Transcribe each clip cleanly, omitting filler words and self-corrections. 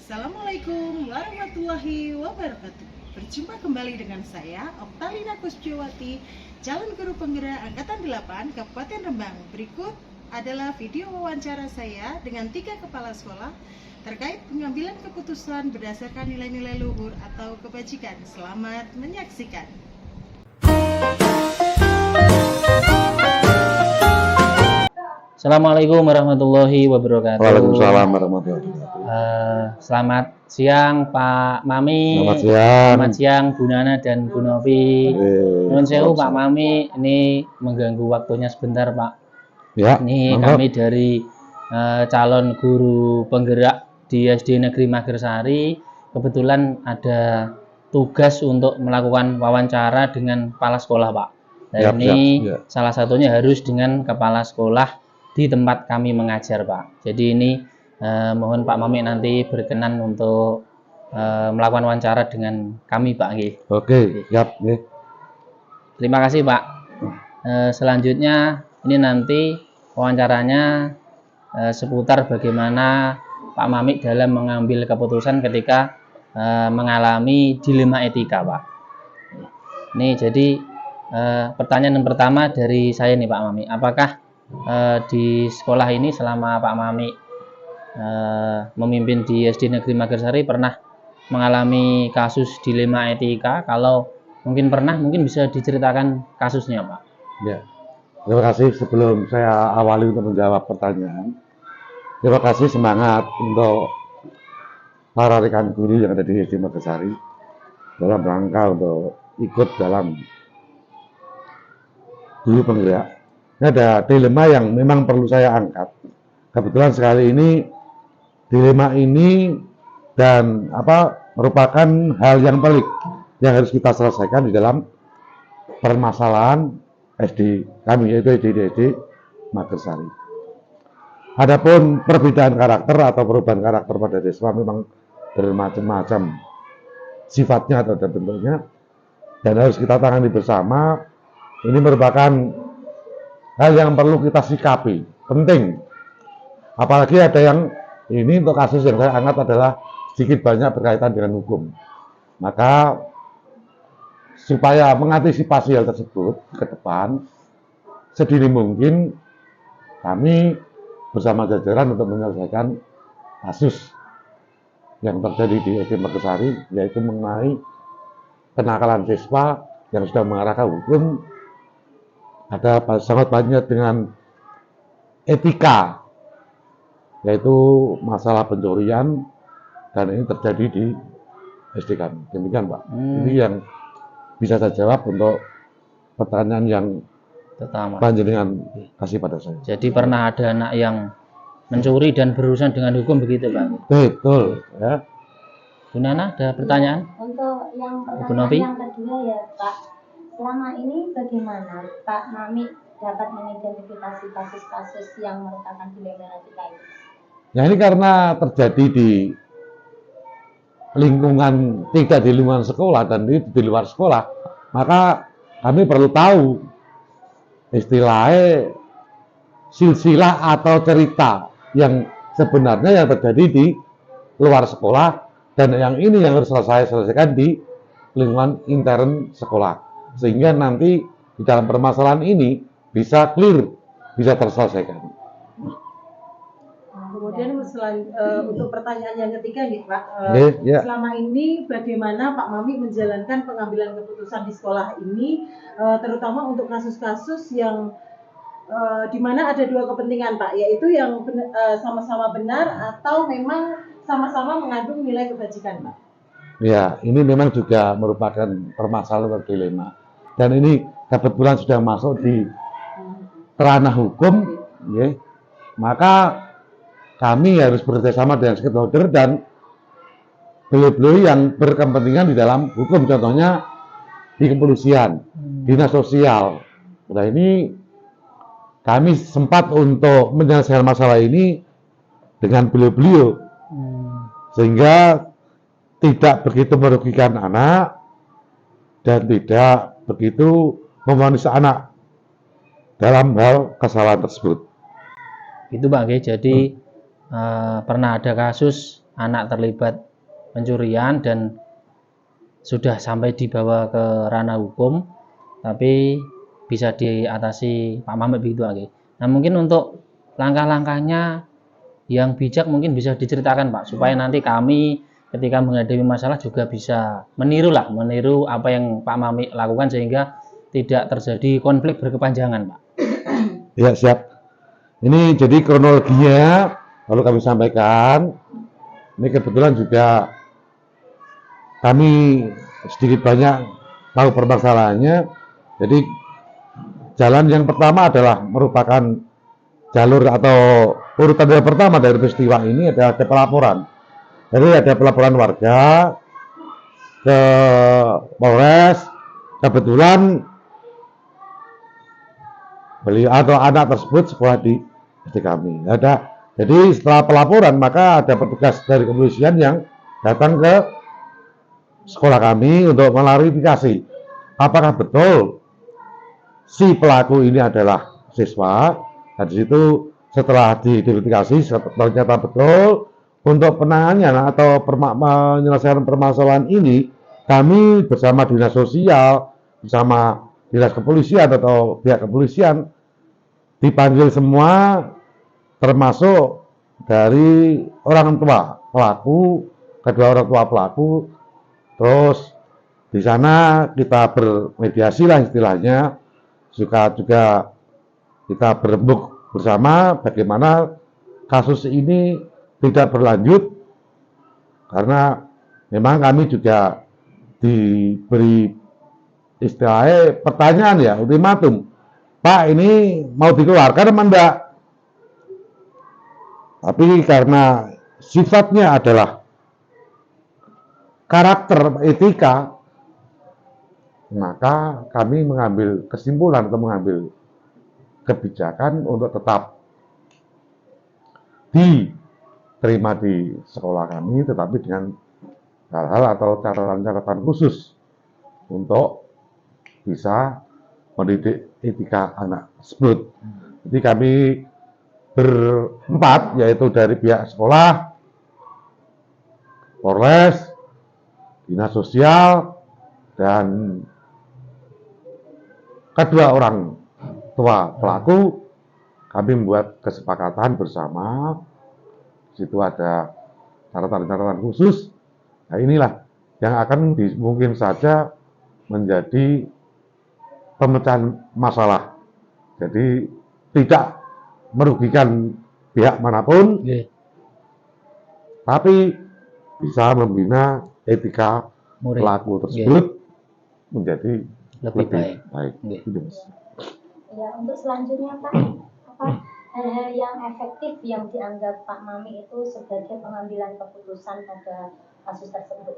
Assalamualaikum warahmatullahi wabarakatuh. Berjumpa kembali dengan saya, Oktalina Kusjowati, calon guru penggerak Angkatan 8 Kabupaten Rembang. Berikut adalah video wawancara saya dengan 3 kepala sekolah terkait pengambilan keputusan berdasarkan nilai-nilai luhur atau kebajikan. Selamat menyaksikan. Assalamualaikum warahmatullahi wabarakatuh. Waalaikumsalam warahmatullahi wabarakatuh. Selamat siang Pak Mami. Selamat siang. Selamat siang Bu Nana dan Bu Novi. Nuhun sewu Pak Mami, ini mengganggu waktunya sebentar Pak. Ya. Ini mantap. kami dari calon guru penggerak di SD Negeri Magersari. Kebetulan ada tugas untuk melakukan wawancara dengan kepala sekolah Pak. Dan ini salah satunya harus dengan kepala sekolah di tempat kami mengajar Pak. Jadi ini mohon Pak Mami nanti berkenan untuk melakukan wawancara dengan kami Pak. Oke, siap. Terima kasih Pak. Selanjutnya ini nanti wawancaranya seputar bagaimana Pak Mami dalam mengambil keputusan ketika mengalami dilema etika Pak. Ini jadi pertanyaan yang pertama dari saya nih Pak Mami, apakah di sekolah ini selama Pak Mami memimpin di SD Negeri Magersari pernah mengalami kasus dilema etika? Kalau mungkin pernah, mungkin bisa diceritakan kasusnya Pak. Ya. Terima kasih. Sebelum saya awali untuk menjawab pertanyaan, terima kasih, semangat untuk para rekan guru yang ada di SD Magersari dalam rangka untuk ikut dalam guru penggerak. Ini ada dilema yang memang perlu saya angkat. Kebetulan sekali ini dilema ini dan merupakan hal yang pelik yang harus kita selesaikan di dalam permasalahan SD kami, yaitu SD Magersari. Adapun perbedaan karakter atau perubahan karakter pada siswa memang bermacam-macam sifatnya atau bentuknya, dan harus kita tangani bersama. Ini merupakan hal yang perlu kita sikapi, penting. Apalagi ada yang ini untuk kasus yang saya angkat adalah sedikit banyak berkaitan dengan hukum. Maka supaya mengantisipasi hal tersebut ke depan, sedini mungkin kami bersama jajaran untuk menyelesaikan kasus yang terjadi di SD Magersari, yaitu mengenai kenakalan siswa yang sudah mengarah ke hukum. Ada sangat banyak dengan etika, yaitu masalah pencurian, dan ini terjadi di SD kami. Demikian Pak. Ini yang bisa saya jawab untuk pertanyaan yang pertama panjenengan kasih pada saya. Jadi pernah ada anak yang mencuri dan berurusan dengan hukum begitu Pak? Betul ya. Bu Nana ada pertanyaan? Untuk yang pertanyaan yang kedua ya Pak, selama ini bagaimana Pak Mami dapat mengidentifikasi kasus-kasus yang merupakan dilema etika itu? Ya, ini karena terjadi di lingkungan, tidak di lingkungan sekolah dan di luar sekolah, maka kami perlu tahu istilahnya silsilah atau cerita yang sebenarnya yang terjadi di luar sekolah, dan yang ini yang harus saya selesaikan di lingkungan intern sekolah, sehingga nanti di dalam permasalahan ini bisa clear, bisa terselesaikan. Kemudian untuk pertanyaan yang ketiga nih Pak, selama ini bagaimana Pak Mami menjalankan pengambilan keputusan di sekolah ini, terutama untuk kasus-kasus yang di mana ada dua kepentingan Pak, yaitu yang sama-sama benar atau memang sama-sama mengandung nilai kebajikan Pak? Ya, ini memang juga merupakan permasalahan atau dilema. Dan ini kebetulan sudah masuk di ranah hukum, ya. Maka kami harus bekerjasama dengan stakeholder dan beliau-beliau yang berkepentingan di dalam hukum, contohnya di kepolisian, dinas sosial. Nah ini kami sempat untuk menyelesaikan masalah ini dengan beliau-beliau, sehingga tidak begitu merugikan anak dan tidak begitu memanis anak dalam hal kesalahan tersebut. Itu Pak G. Jadi pernah ada kasus anak terlibat pencurian dan sudah sampai dibawa ke ranah hukum, tapi bisa diatasi Pak Mamik begitu Pak G. Nah mungkin untuk langkah-langkahnya yang bijak mungkin bisa diceritakan Pak, supaya nanti kami ketika menghadapi masalah juga bisa meniru apa yang Pak Mamik lakukan sehingga tidak terjadi konflik berkepanjangan Pak. Ya siap. Ini jadi kronologinya lalu kami sampaikan. Ini kebetulan juga kami sedikit banyak tahu permasalahannya. Jadi jalan yang pertama adalah merupakan jalur atau urutan yang pertama dari peristiwa ini adalah ada pelaporan. Jadi ada pelaporan warga ke Polres. Kebetulan beliau atau anak tersebut sekolah di SD kami. Jadi setelah pelaporan maka ada petugas dari kepolisian yang datang ke sekolah kami untuk melarifikasi apakah betul si pelaku ini adalah siswa. Dan di situ setelah diidentifikasi ternyata betul. Untuk penanganannya atau penyelesaian permasalahan ini kami bersama dinas sosial, bersama dinas kepolisian atau pihak kepolisian dipanggil semua, termasuk dari orang tua pelaku, kedua orang tua pelaku. Terus di sana kita bermediasi lah istilahnya, juga kita berembuk bersama bagaimana kasus ini tidak berlanjut, karena memang kami juga diberi istilahnya pertanyaan ya, ultimatum, Pak ini mau dikeluarkan apa enggak? Tapi karena sifatnya adalah karakter etika, maka kami mengambil kesimpulan atau mengambil kebijakan untuk tetap diterima di sekolah kami, tetapi dengan hal-hal atau catatan-catatan khusus untuk bisa mendidik etika anak tersebut. Jadi kami berempat, yaitu dari pihak sekolah, Polres, dinas sosial, dan kedua orang tua pelaku, kami membuat kesepakatan bersama. Di situ ada catatan-catatan khusus. Nah inilah yang akan mungkin saja menjadi pemecahan masalah. Jadi tidak merugikan pihak manapun, tapi bisa membina etika pelaku tersebut menjadi lebih baik. Ya, untuk selanjutnya Pak, apa hal-hal yang efektif yang dianggap Pak Mami itu sebagai pengambilan keputusan pada kasus tersebut?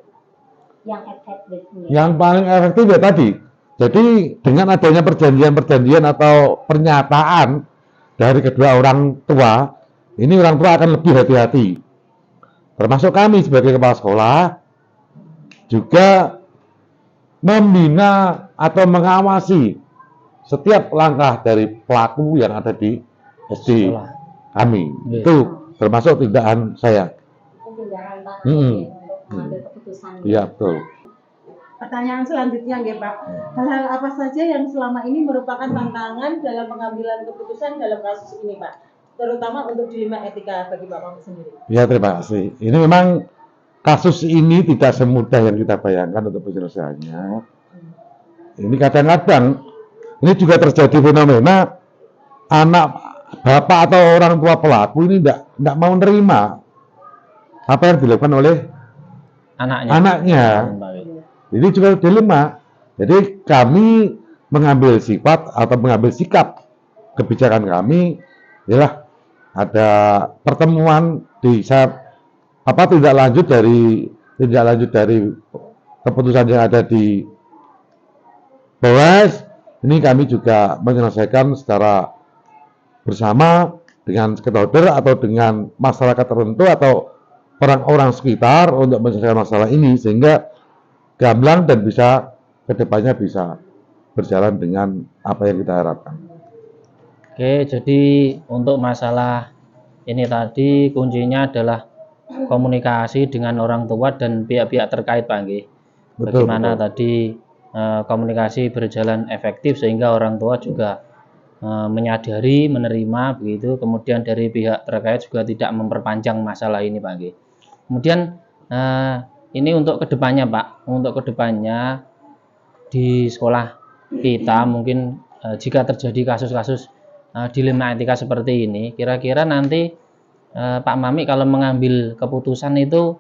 Yang efektif? Yang paling efektif ya tadi. Jadi dengan adanya perjanjian-perjanjian atau pernyataan dari kedua orang tua, ini orang tua akan lebih hati-hati. Termasuk kami sebagai kepala sekolah juga membina atau mengawasi setiap langkah dari pelaku yang ada di SD kami. Itu termasuk tindakan saya. Tindakan Pak Mami untuk mengambil keputusan. Iya, betul. Pertanyaan selanjutnya ya Pak, hal-hal apa saja yang selama ini merupakan tantangan dalam pengambilan keputusan dalam kasus ini Pak, terutama untuk dilema etika bagi Pak Mami sendiri? Ya terima kasih. Ini memang kasus ini tidak semudah yang kita bayangkan untuk penyelesaiannya. Ini kadang-kadang ini juga terjadi fenomena anak bapak atau orang tua pelaku ini tidak mau nerima apa yang dilakukan oleh anaknya. Jadi juga dilema. Jadi kami mengambil sifat atau mengambil sikap kebijakan kami ialah ada pertemuan di saat tindak lanjut dari keputusan yang ada di Bawaslu. Ini kami juga menyelesaikan secara bersama dengan stakeholder atau dengan masyarakat tertentu atau orang-orang sekitar untuk menyelesaikan masalah ini sehingga gamblang dan bisa kedepannya bisa berjalan dengan apa yang kita harapkan. Oke, jadi untuk masalah ini tadi kuncinya adalah komunikasi dengan orang tua dan pihak-pihak terkait, Pak Nggih. Bagaimana tadi komunikasi berjalan efektif sehingga orang tua juga menyadari, menerima begitu. Kemudian dari pihak terkait juga tidak memperpanjang masalah ini, Pak Nggih. Kemudian ini untuk kedepannya, Pak. Untuk kedepannya di sekolah kita mungkin jika terjadi kasus-kasus dilema etika seperti ini, kira-kira nanti Pak Mami kalau mengambil keputusan itu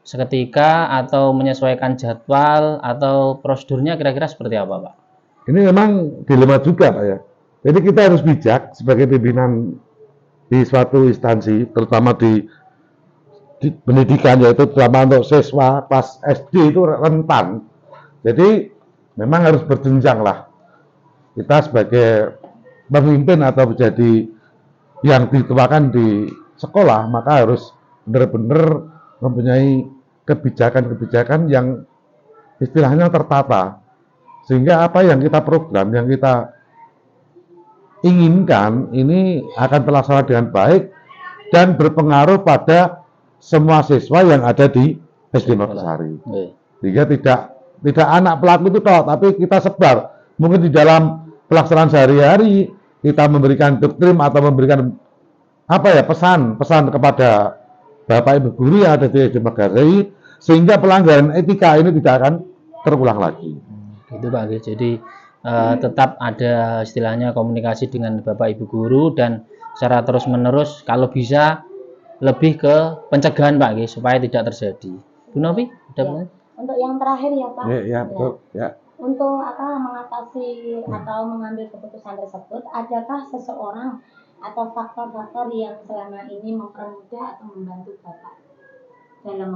seketika atau menyesuaikan jadwal atau prosedurnya kira-kira seperti apa, Pak? Ini memang dilema juga, Pak ya. Jadi kita harus bijak sebagai pimpinan di suatu instansi, terutama di pendidikan, yaitu terutama untuk siswa kelas SD itu rentan. Jadi memang harus berjenjang lah. Kita sebagai pemimpin atau menjadi yang dituakan di sekolah, maka harus benar-benar mempunyai kebijakan-kebijakan yang istilahnya tertata. Sehingga apa yang kita program, yang kita inginkan ini akan terlaksana dengan baik dan berpengaruh pada semua siswa yang ada di SD Mekarsari. Sehingga tidak anak pelaku itu toh, tapi kita sebar. Mungkin di dalam pelaksanaan sehari-hari kita memberikan doktrin atau memberikan pesan kepada Bapak Ibu guru yang ada di SD Mekarsari sehingga pelanggaran etika ini tidak akan terulang lagi. Gitu, Pak. Jadi tetap ada istilahnya komunikasi dengan Bapak Ibu guru dan secara terus-menerus kalau bisa lebih ke pencegahan, Pak, supaya tidak terjadi. Bu Novi, ada Untuk yang terakhir ya, Pak. Ya, betul. Ya. Untuk mengatasi atau mengambil keputusan tersebut, adakah seseorang atau faktor-faktor yang selama ini mempermudah atau membantu Bapak dalam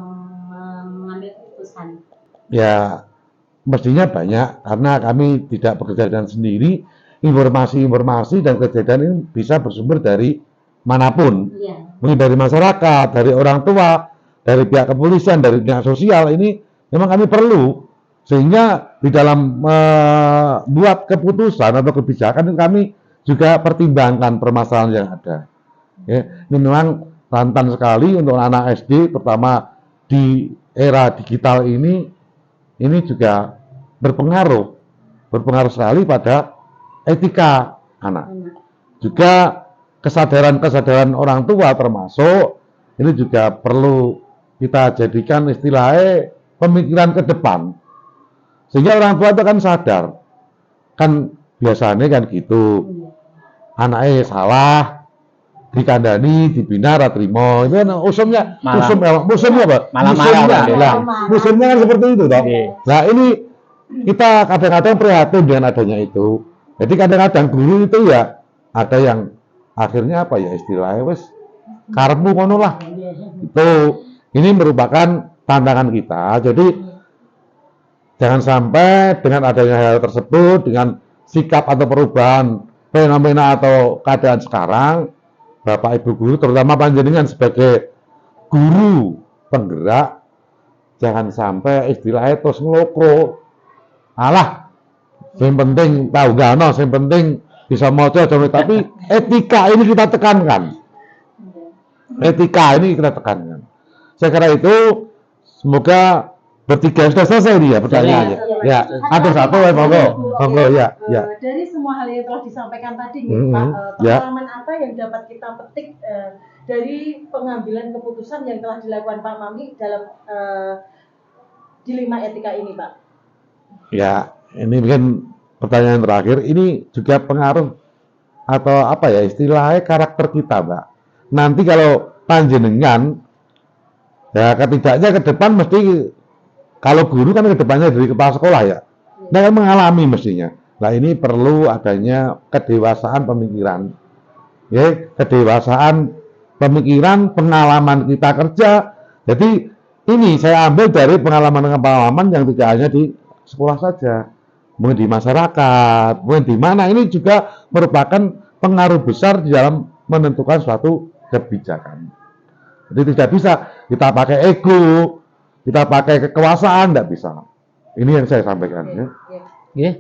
mengambil keputusan? Ya, mestinya banyak karena kami tidak bekerja dengan sendiri. Informasi-informasi dan kejadian ini bisa bersumber dari manapun. Ya. Mungkin dari masyarakat, dari orang tua, dari pihak kepolisian, dari pihak sosial. Ini memang kami perlu sehingga di dalam membuat keputusan atau kebijakan kami juga pertimbangkan permasalahan yang ada. Ya, ini memang rentan sekali untuk anak SD, terutama di era digital ini juga berpengaruh sekali pada etika anak. Juga kesadaran orang tua termasuk ini juga perlu kita jadikan istilahnya pemikiran ke depan. Sehingga orang tua itu kan sadar. Kan biasanya kan gitu. Anaknya salah, dikandani, dibina, ratrimo. Itu kan usumnya apa? Musimnya kan seperti itu toh. Nah, ini kita kadang-kadang prihatin dengan adanya itu. Jadi kadang-kadang guru itu ya ada yang akhirnya istilahnya wes karepmu ngono lah. Itu ini merupakan tantangan kita. Jadi jangan sampai dengan adanya hal tersebut, dengan sikap atau perubahan fenomena atau keadaan sekarang, Bapak Ibu guru, terutama panjenengan sebagai guru penggerak, jangan sampai istilahnya terus ngelokro. Alah, yang penting tahu gano, yang penting bisa moco, tapi etika ini kita tekankan. Etika ini kita tekankan. Saya kira itu, semoga bertiga sudah selesai dia pertanyaannya. Ya, ada satu, monggo ya. Dari semua hal yang telah disampaikan tadi, Pak, pengalaman apa yang dapat kita petik dari pengambilan keputusan yang telah dilakukan Pak Mami dalam dilema etika ini, Pak? Ya, ini mungkin pertanyaan terakhir. Ini juga pengaruh atau apa ya istilahnya karakter kita, Mbak. Nanti kalau panjenengan ya ketidaknya ke depan mesti kalau guru kan ke depannya dari kepala sekolah ya. Nah, kan mengalami mestinya. Nah, ini perlu adanya kedewasaan pemikiran. Ya, kedewasaan pemikiran, pengalaman kita kerja. Jadi ini saya ambil dari pengalaman-pengalaman yang tidak hanya di sekolah saja, mungkin di masyarakat, mungkin di mana ini juga merupakan pengaruh besar di dalam menentukan suatu kebijakan. Jadi tidak bisa kita pakai ego, kita pakai kekuasaan, tidak bisa. Ini yang saya sampaikan. Ya. Oke,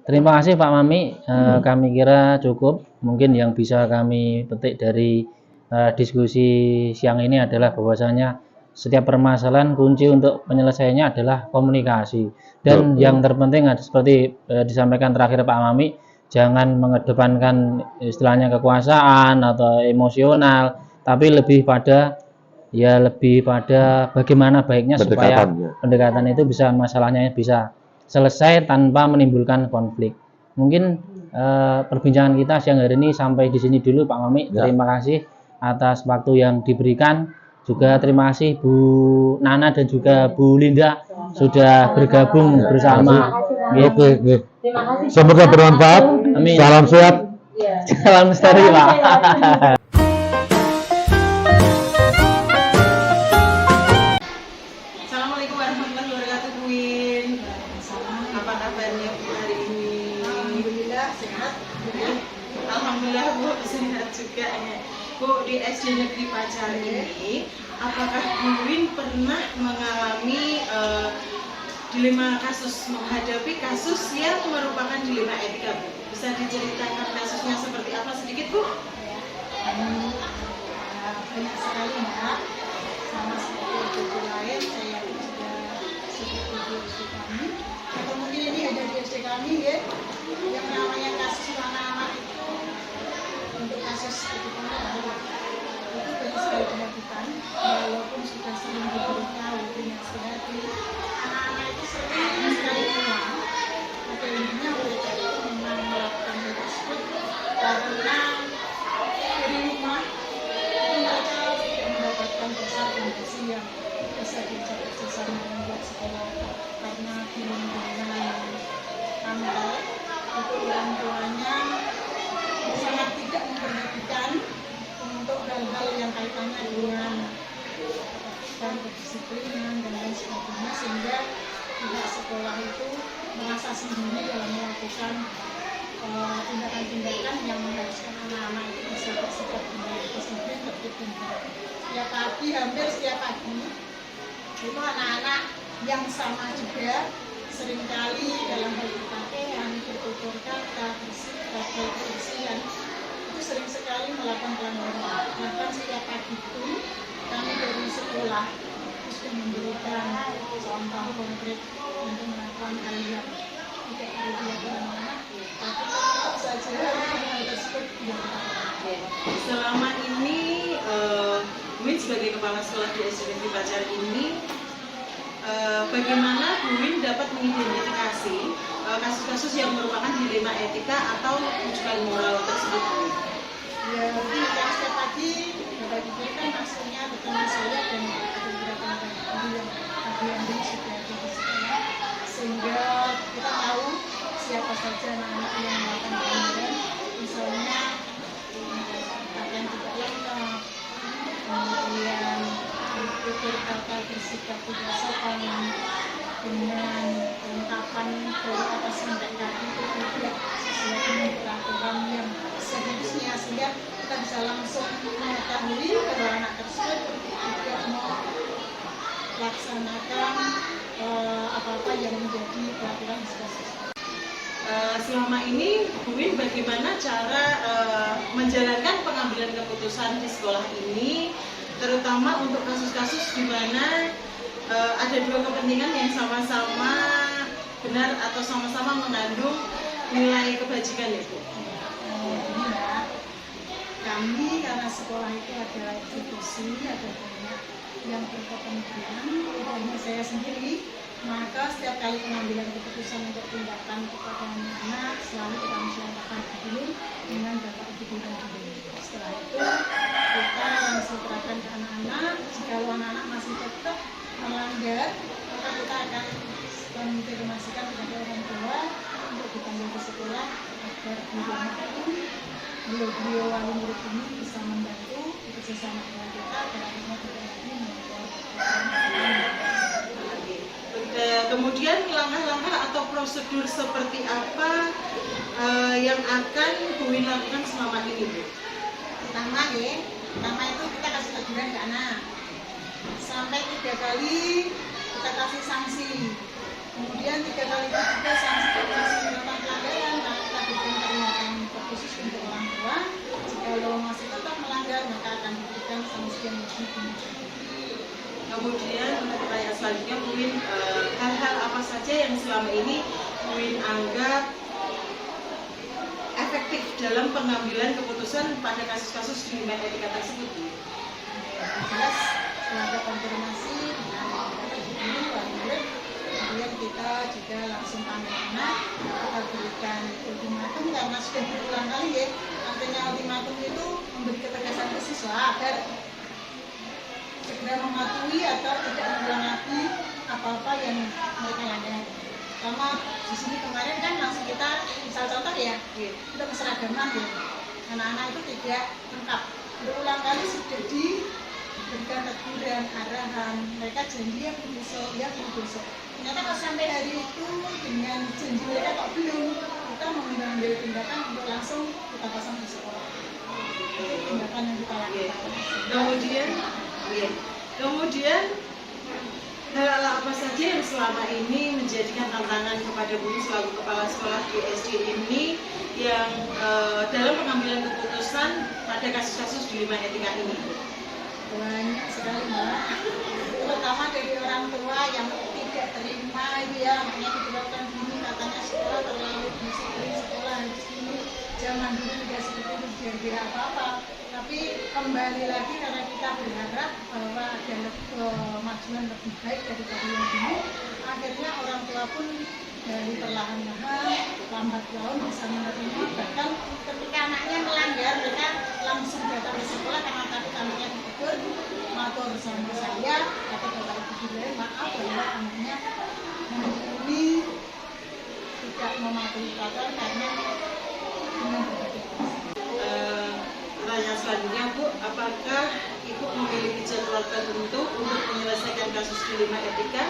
terima kasih Pak Mami. Kami kira cukup. Mungkin yang bisa kami petik dari diskusi siang ini adalah bahwasanya setiap permasalahan kunci untuk penyelesaiannya adalah komunikasi. Dan yang terpenting seperti disampaikan terakhir Pak Mami, jangan mengedepankan istilahnya kekuasaan atau emosional, tapi lebih pada bagaimana baiknya supaya pendekatan itu bisa masalahnya bisa selesai tanpa menimbulkan konflik. Mungkin perbincangan kita siang hari ini sampai di sini dulu Pak Mami. Ya. Terima kasih atas waktu yang diberikan. Juga terima kasih Bu Nana dan juga Bu Linda sudah bergabung bersama. Oke. Semoga bermanfaat. Amin. Salam sehat. Salam lestari Pak. Assalamualaikum warahmatullahi wabarakatuh, Bu Win. Apa kabarnya Bu hari ini? Alhamdulillah sehat. Alhamdulillah Bu sehat juga ya. Bu, di SD Negeri Pacar ini, apakah Bu Win pernah mengalami dilema kasus, menghadapi kasus yang merupakan dilema etika, Bu? Bisa diceritakan kasusnya seperti apa sedikit, Bu? Banyak sekali, Mbak. Sama seperti guru lain, saya juga seperti di SD kami. Atau mungkin ini ada di SD kami ya, yang namanya kasus anak-anak itu. Untuk kasus itu banyak sekali dilakukan, walaupun sudah sering diberitahu dinasihati, anak-anak itu sering sekali pulang. Pada intinya mereka itu memang melakukan hal tersebut karena di rumah itu mereka tidak mendapatkan dasar kondisi yang bisa diajak bersama membuat sekolah, karena di lingkungan pantai itu orang tuanya sangat tidak memperhatikan untuk hal-hal yang kaitannya dengan dan kedisiplinan dan lain sebagainya, sehingga pihak sekolah itu merasa sendiri dalam melakukan tindakan-tindakan yang mengharuskan anak-anak itu bisa bersikap dengan disiplin, tertib dan baik. Setiap pagi, hampir setiap pagi itu anak-anak yang sama juga seringkali dalam hal berpakaian, bertutur kata, bersikap, berkebersihan itu sering sekali melakukan pelanggaran. Bahkan setiap pagi itu kami dari sekolah sudah memberikan contoh konkret untuk melakukan hal yang tidak perlu dilakukan anak, tapi tetap saja hal tersebut dilakukan. Selama ini, Win sebagai kepala sekolah di SD Negeri Pacar ini, bagaimana Bu Win dapat mengidentifikasi kasus-kasus yang merupakan dilema etika atau rujukan moral tersebut? Ya, kalau setiap pagi Bapak Ibu kan maksudnya bertemu saya dan ada beberapa guru yang tadi sudah ada di sekolah, sehingga kita tahu siapa saja anak-anak yang melakukan pelanggaran, misalnya pakaian tidak lengkap, kemudian tutur kata bersikap tidak sopan, dengan ungkapan dari atas sampai kaki itu tidak sesuai dengan peraturan yang seharusnya, sehingga kita bisa langsung mengetahui bahwa anak tersebut tidak mau laksanakan apa-apa yang menjadi peraturan sekolah. Selama ini Bu Win bagaimana cara menjalankan pengambilan keputusan di sekolah ini, terutama untuk kasus-kasus di mana ada dua kepentingan yang sama-sama benar atau sama-sama mengandung nilai kebajikan ya Bu? Kami karena sekolah itu adalah institusi, ada banyak yang berkepentingan, tidak hanya saya sendiri, Maka setiap kali pengambilan keputusan untuk tindakan kepada anak-anak selalu kita musyawarahkan dulu dengan bapak ibu kita dulu. Setelah itu kita langsung terapkan ke anak-anak. Jika anak-anak masih tetap melanggar, maka kita akan konfirmasikan kepada orang tua untuk dipanggil ke sekolah agar beliau wali murid ini bisa membantu bekerjasama dengan kita agar anaknya tidak lagi melakukan. Kemudian langkah-langkah atau prosedur seperti apa yang akan Bu Win lakukan selama ini, Bu? Pertama itu kita kasih teguran ke anak sampai 3 kali kita kasih sanksi, kemudian 3 kali itu juga sanksi melakukan pelanggaran, maka kita berikan peringatan khusus untuk orang tua. Jika masih tetap melanggar maka akan diberikan sanksi yang lebih tinggi. Kemudian untuk pertanyaan selanjutnya, Bu Win, hal-hal apa saja yang selama ini Bu Win anggap efektif dalam pengambilan keputusan pada kasus-kasus di lima etika tersebut, Bu? Jelas setelah ada konfirmasi dengan guru, wali murid, kemudian kita juga langsung panggil anak, kita berikan ultimatum karena sudah berulang kali ya. Artinya ultimatum itu memberi ketegasan ke siswa agar segera mematuhi atau tidak mengulang lagi apa-apa yang mereka langgar. Sama di sini kemarin kan langsung kita misal contoh ya, untuk keseragaman ya, anak-anak itu tidak lengkap. Berulang kali sudah diberikan teguran, arahan, mereka janji ya besok, Ternyata kalau sampai hari itu dengan janji mereka kok belum, kita mengambil tindakan untuk langsung kita pasang di sekolah. Itu tindakan yang kita lakukan. Kemudian hal apa saja yang selama ini menjadikan tantangan kepada Bu Win selaku kepala sekolah di SD ini yang dalam pengambilan keputusan pada kasus-kasus di lima etika ini? Banyak sekali Mbak, terutama dari orang tua yang tidak terima itu ya, makanya diberlakukan gini, katanya sekolah terlalu disiplin, sekolah harus ini, zaman dulu tidak seperti itu, biar apa-apa. Tapi kembali lagi karena kita berharap bahwa ada kemajuan lebih baik daripada yang dulu, akhirnya orang tua pun dari perlahan-lahan lambat laun bisa menerima, bahkan ketika anaknya melanggar mereka langsung datang ke sekolah karena takut anaknya ditegur, matur sama saya atau bapak ibu guru, maaf bahwa anaknya ini tidak mematuhi peraturan karena dengan berbagai Pertanyaan selanjutnya, Bu, apakah Ibu memiliki jadwal tertentu untuk menyelesaikan kasus di lima etika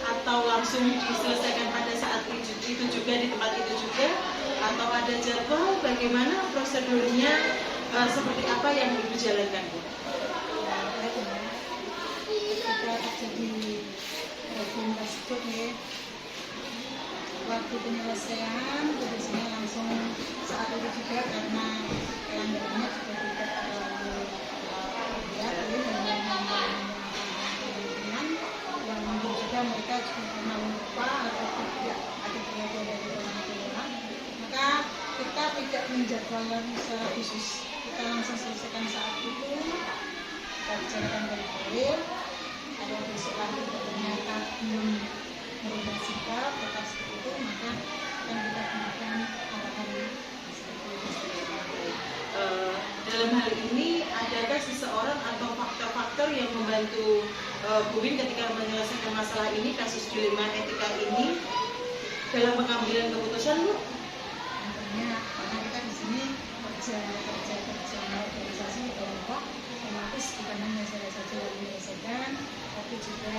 atau langsung diselesaikan pada saat itu juga di tempat itu juga, atau ada jadwal bagaimana prosedurnya, seperti apa yang Ibu jalankan, Bu? Ketika terjadi problem tersebut ya, waktu penyelesaian biasanya langsung saat itu juga karena pelanggarannya juga tidak terlalu berat ya, yang mungkin juga mereka juga pernah lupa atau tidak ada perhatian dari orang tua, maka kita tidak menjadwalkan secara khusus, kita langsung selesaikan saat itu, kita bicarakan baik-baik. Kalau besok lagi ternyata belum merubah sikap tetap seperti itu, maka akan kita berikan arahan seperti itu. Dalam hal ini, adakah seseorang atau faktor-faktor yang membantu Bu Win ketika menyelesaikan masalah ini, kasus dilema etika ini, dalam pengambilan keputusan, Bu? Tentunya karena kita di sini kerja organisasi kelompok, otomatis bukan hanya saya saja yang menyelesaikan, tapi juga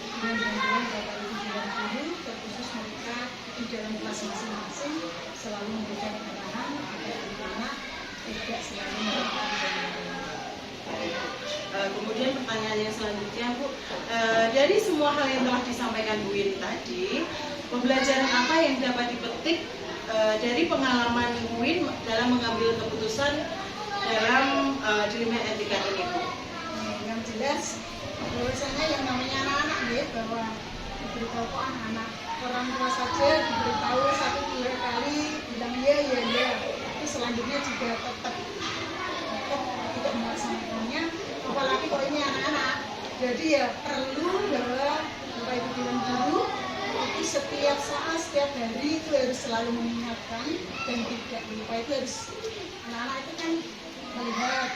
dengan bantuan bapak ibu dan guru, terkhusus mereka di dalam kelas masing-masing selalu memberikan arahan agar anak-anak tidak selalu melakukan. Kemudian pertanyaan yang selanjutnya, Bu, dari semua hal yang telah disampaikan Bu Win tadi, pembelajaran apa yang dapat dipetik dari pengalaman Bu Win dalam mengambil keputusan dalam dilema etika ini, Bu? Yang jelas bahwasanya yang namanya anak-anak ya, bahwa diberitahu kok anak-anak, orang tua saja diberitahu 1-2 kali bilang ya, tapi selanjutnya juga tetap tidak melaksanakannya, apalagi kalau ini anak-anak. Jadi ya perlu bahwa bapak ibu perwakilan guru itu setiap saat, setiap hari itu harus selalu mengingatkan dan tidak lupa. Itu harus anak-anak itu kan melihat,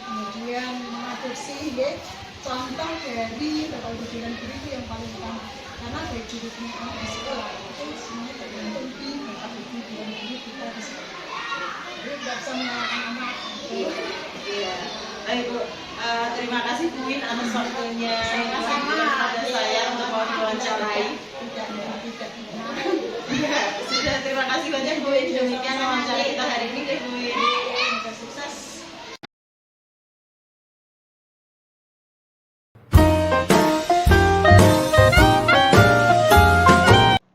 kemudian mengadopsi ya, contoh dari Bapak Ibu dan guru itu yang paling utama. Karena baik hidupnya anak di sekolah itu semuanya tergantung di Bapak Ibu dan guru kita di sekolah. Jadi tidak bisa menyalahkan anak. Iya. Baik Bu, terima kasih Bu Win atas waktunya Sama-sama. pada saya untuk wawancarai. Tidak. Iya, sudah terima kasih banyak Bu Win. Demikian wawancara kita hari ini deh Bu Win. Semoga sukses.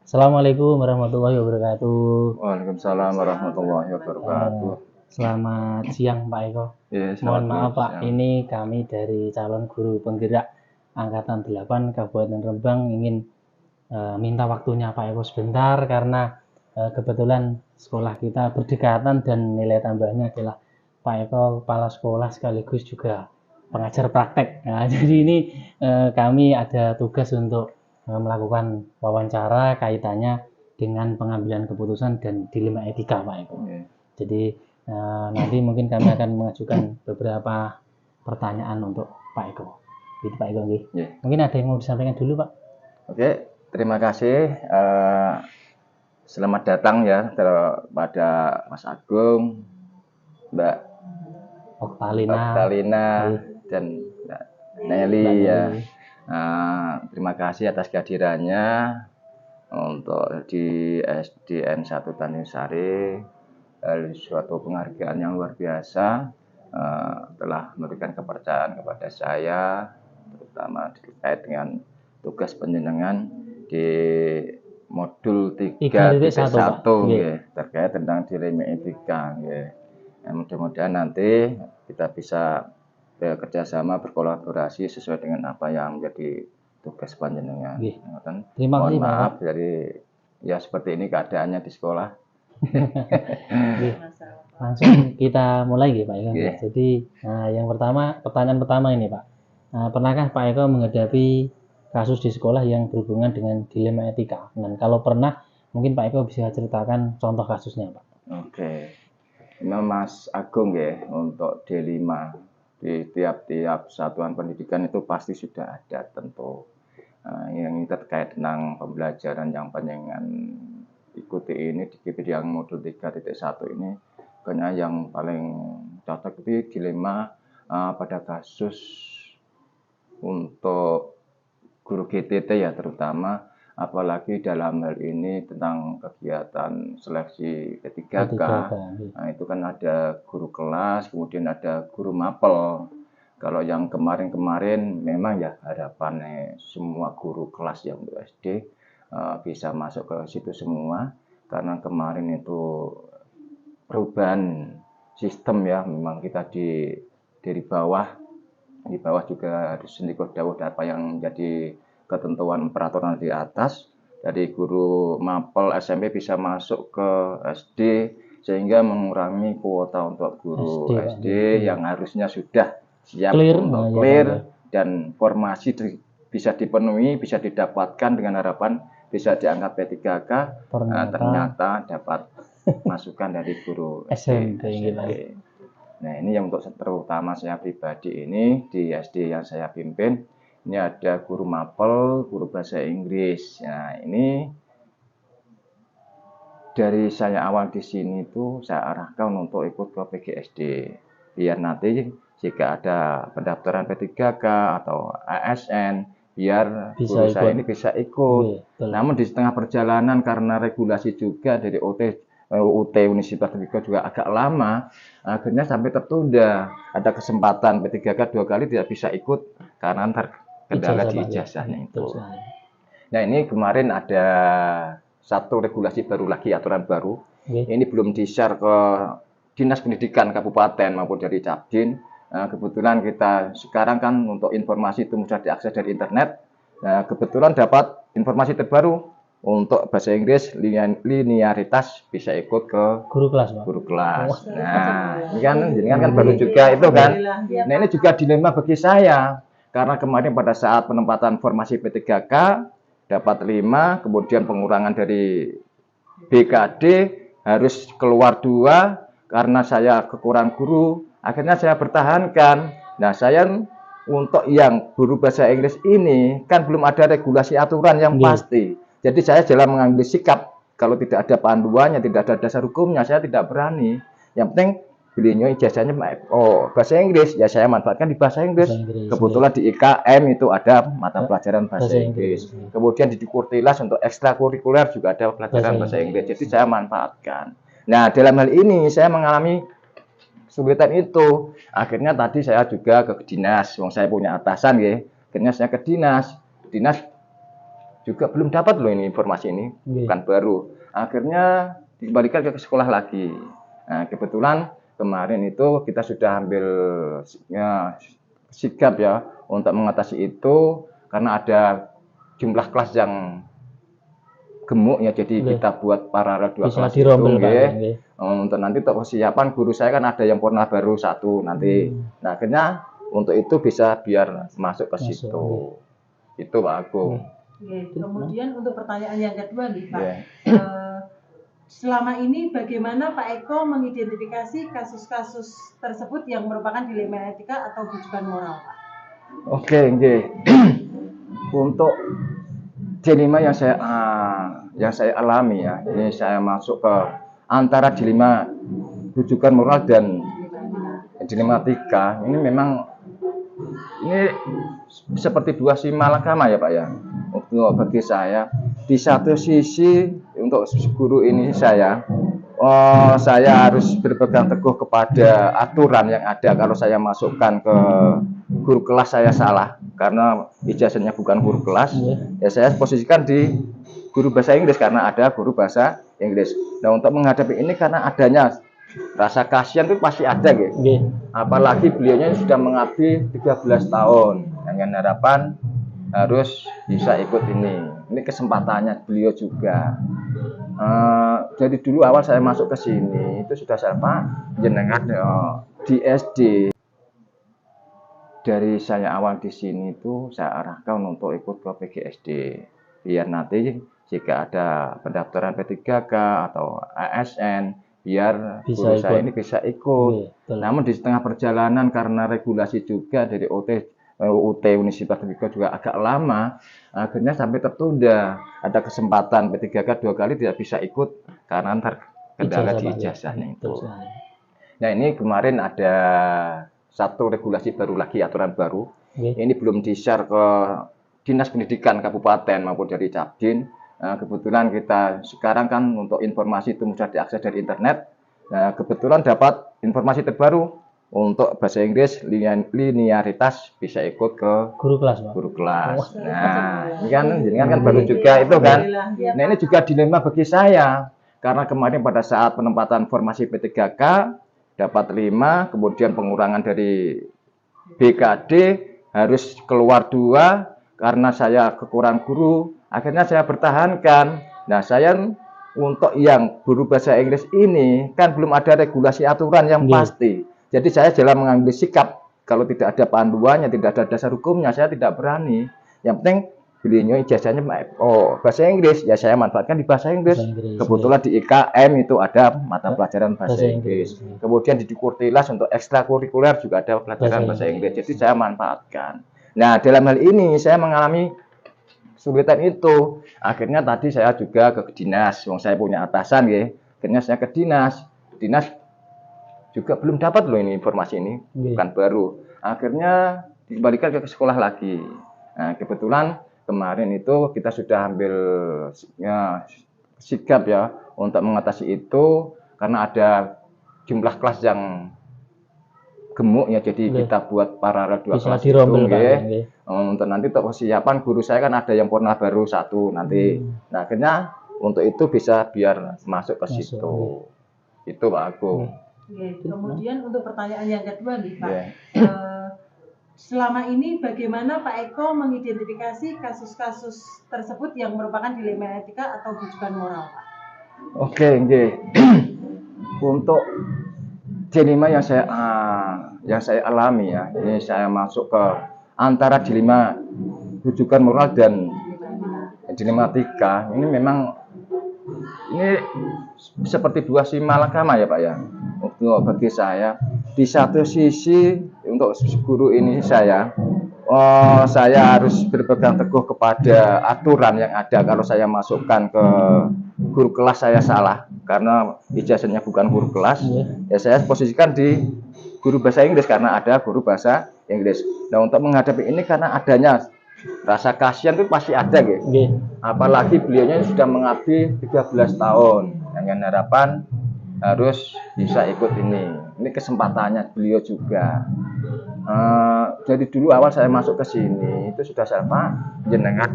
Assalamualaikum warahmatullahi wabarakatuh. Waalaikumsalam warahmatullahi wabarakatuh. Selamat siang Pak Eko. Ya, Mohon selamat maaf Pak, siang. ini kami dari calon guru penggerak Angkatan 8 Kabupaten Rembang ingin minta waktunya Pak Eko sebentar karena kebetulan sekolah kita berdekatan dan nilai tambahnya adalah Pak Eko kepala sekolah sekaligus juga pengajar praktek. Nah, jadi ini kami ada tugas untuk melakukan wawancara kaitannya dengan pengambilan keputusan dan dilema etika Pak Eko. Ya. Jadi nanti mungkin kami akan mengajukan beberapa pertanyaan untuk Pak Eko. Gitu Pak Eko. Nggih. Ya. Mungkin ada yang mau disampaikan dulu Pak? Oke, terima kasih. Selamat datang ya kepada Mas Agung, Mbak Oktalina dan Mbak Nelly ya. Terima kasih atas kehadirannya untuk di SDN 1 Tanjung Sari. Suatu penghargaan yang luar biasa, telah memberikan kepercayaan kepada saya, terutama terkait dengan tugas penjenengan di modul 3.1 terkait tentang dilema etika. Mudah-mudahan nanti kita bisa bekerjasama, berkolaborasi sesuai dengan apa yang menjadi tugas panjenengan. Terima kasih Mohon maaf Pak. dari ya seperti ini keadaannya di sekolah. Langsung kita mulai ya Pak Eko. Oke. Jadi yang pertama, pertanyaan pertama ini Pak. Pernahkah Pak Eko menghadapi kasus di sekolah yang berhubungan dengan dilema etika? Dan kalau pernah, mungkin Pak Eko bisa ceritakan contoh kasusnya Pak. Oke. Memang Mas Agung ya, untuk D5 di tiap-tiap satuan pendidikan itu pasti sudah ada tentu. Yang terkait tentang pembelajaran yang panjenengan ikuti ini di bidang modul 3.1 ini, karena yang paling cocok itu dilema pada kasus untuk guru GTT ya terutama, apalagi dalam hal ini tentang kegiatan seleksi P3K. Nah, itu kan ada guru kelas, kemudian ada guru mapel. Kalau yang kemarin-kemarin memang ya harapannya semua guru kelas yang untuk SD bisa masuk ke situ semua, karena kemarin itu perubahan sistem ya, memang kita dari bawah juga harus ikut dawuh apa yang menjadi ketentuan peraturan di atas. Dari guru mapel SMP bisa masuk ke SD, sehingga mengurangi kuota untuk guru SD yang harusnya sudah siap untuk clear dan formasi bisa dipenuhi, bisa didapatkan dengan harapan bisa diangkat P3K. Ternyata dapat masukan dari guru SMP. Nah, ini yang untuk terutama saya pribadi ini di SD yang saya pimpin. Ini ada guru mapel, guru bahasa Inggris. Nah, ini dari saya awal di sini itu saya arahkan untuk ikut ke PGSD. Biar nanti jika ada pendaftaran P3K atau ASN, biar guru saya ini bisa ikut. Namun di setengah perjalanan karena regulasi juga dari UT Universitas juga agak lama, akhirnya sampai tertunda. Ada kesempatan P3K 2 kali tidak bisa ikut karena kendala di ijazahnya itu. Nah, ini kemarin ada satu regulasi baru lagi, aturan baru. Ini belum di-share ke Dinas Pendidikan Kabupaten maupun dari Cabdin. Kebetulan kita sekarang kan untuk informasi itu mudah diakses dari internet. Nah, kebetulan dapat informasi terbaru untuk bahasa Inggris linearitas bisa ikut ke guru kelas, Pak. Guru kelas. Nah, ini kan baru juga itu kan. Nah, ini juga dilema bagi saya karena kemarin pada saat penempatan formasi P3K dapat 5, kemudian pengurangan dari BKD harus keluar 2 karena saya kekurangan guru, akhirnya saya pertahankan. Nah, saya untuk yang guru bahasa Inggris ini kan belum ada regulasi aturan yang pasti. Jadi saya jalan mengambil sikap kalau tidak ada panduannya, tidak ada dasar hukumnya, saya tidak berani. Yang penting beliau ijazahnya bahasa Inggris, ya saya manfaatkan di bahasa Inggris. Kebetulan di IKM itu ada mata pelajaran bahasa Inggris. Kemudian di Kurtilas untuk ekstrakurikuler juga ada pelajaran bahasa Inggris. Jadi saya manfaatkan. Nah, dalam hal ini saya mengalami kesulitan itu. Akhirnya tadi saya juga ke dinas, saya punya atasan ya. Akhirnya saya ke dinas. Dinas juga belum dapat loh ini informasi ini, bukan baru. Akhirnya dikembalikan ke sekolah lagi. Nah, kebetulan kemarin itu kita sudah ambil sikap ya untuk mengatasi itu karena ada jumlah kelas yang gemuk ya, jadi kita buat paralel 2 kelas itu untuk nanti untuk persiapan guru saya kan ada yang pernah baru 1 nanti. Nah, akhirnya untuk itu bisa biar masuk ke situ. Itu Pak Agung. Kemudian untuk pertanyaan yang kedua nih Pak, selama ini bagaimana Pak Eko mengidentifikasi kasus-kasus tersebut yang merupakan dilema etika atau rujukan moral, Pak? Oke, untuk dilema yang saya alami ya, ini saya masuk ke antara dilema rujukan moral dan dilema etika. Ini memang seperti 2 simalakama ya Pak ya. Untuk bagi saya, di satu sisi untuk guru ini saya harus berpegang teguh kepada aturan yang ada. Kalau saya masukkan ke guru kelas saya salah karena ijazahnya bukan guru kelas, ya saya posisikan di guru bahasa Inggris karena ada guru bahasa Inggris. Nah, untuk menghadapi ini karena adanya rasa kasihan itu pasti ada gitu. Apalagi beliaunya sudah mengabdi 13 tahun dengan harapan harus bisa ikut ini. Ini kesempatannya beliau juga. Jadi dulu awal saya masuk ke sini itu sudah saya Pak jenengan di SD. Dari saya awal di sini itu saya arahkan untuk ikut ke PGSD biar nanti jika ada pendaftaran P3K atau ASN biar guru saya ini bisa ikut. Namun di setengah perjalanan karena regulasi juga dari UT Universitas juga agak lama, akhirnya sampai tertunda. Ada kesempatan P3K 2 kali tidak bisa ikut karena terkendala di ijazahnya itu. Nah, ini kemarin ada satu regulasi baru lagi, aturan baru. Ini belum di-share ke Dinas Pendidikan Kabupaten maupun dari Cabdin. Nah, kebetulan kita sekarang kan untuk informasi itu mudah diakses dari internet. Nah, kebetulan dapat informasi terbaru untuk bahasa Inggris linearitas bisa ikut ke guru kelas. Nah, ini kan baru juga itu kan. Nah, ini juga dilema bagi saya karena kemarin pada saat penempatan formasi P3K dapat 5, kemudian pengurangan dari BKD harus keluar 2 karena saya kekurangan guru. Akhirnya saya pertahankan. Nah, saya untuk yang guru bahasa Inggris ini kan belum ada regulasi aturan yang pasti. Jadi saya jalan mengambil sikap kalau tidak ada panduannya, tidak ada dasar hukumnya, saya tidak berani. Yang penting beliau ijazahnya bahasa Inggris, ya saya manfaatkan di bahasa Inggris. Kebetulan di IKM itu ada mata pelajaran bahasa Inggris. Kemudian di Kurtilas untuk ekstrakurikuler juga ada pelajaran bahasa Inggris. Jadi saya manfaatkan. Nah, dalam hal ini saya mengalami kesulitan itu. Akhirnya tadi saya juga ke dinas, saya punya atasan ya. Akhirnya saya ke dinas. Dinas juga belum dapat loh ini informasi ini, bukan baru. Akhirnya dikembalikan ke sekolah lagi. Nah, kebetulan kemarin itu kita sudah ambil sikap ya untuk mengatasi itu karena ada jumlah kelas yang gemuk ya, jadi kita buat paralel 2 kelas itu untuk nanti untuk persiapan guru saya kan ada yang pernah baru 1 nanti. Nah, akhirnya untuk itu bisa biar masuk ke situ. Itu Pak Agung. Kemudian untuk pertanyaan yang kedua nih Pak, selama ini bagaimana Pak Eko mengidentifikasi kasus-kasus tersebut yang merupakan dilema etika atau rujukan moral, Pak? Oke, untuk dilema yang saya alami ya, ini saya masuk ke antara dilema rujukan moral dan dilematika ini memang ini seperti dua simalakama ya Pak ya. Untuk bagi saya di satu sisi untuk guru ini saya harus berpegang teguh kepada aturan yang ada. Kalau saya masukkan ke guru kelas saya salah karena ijazahnya bukan guru kelas, ya saya posisikan di guru bahasa Inggris karena ada guru bahasa Inggris. Nah untuk menghadapi ini karena adanya rasa kasihan itu pasti ada gitu. Apalagi beliaunya sudah mengabdi 13 tahun dengan harapan harus bisa ikut ini. Ini kesempatannya beliau juga. Jadi dulu awal saya masuk ke sini itu sudah saya Pak jenengan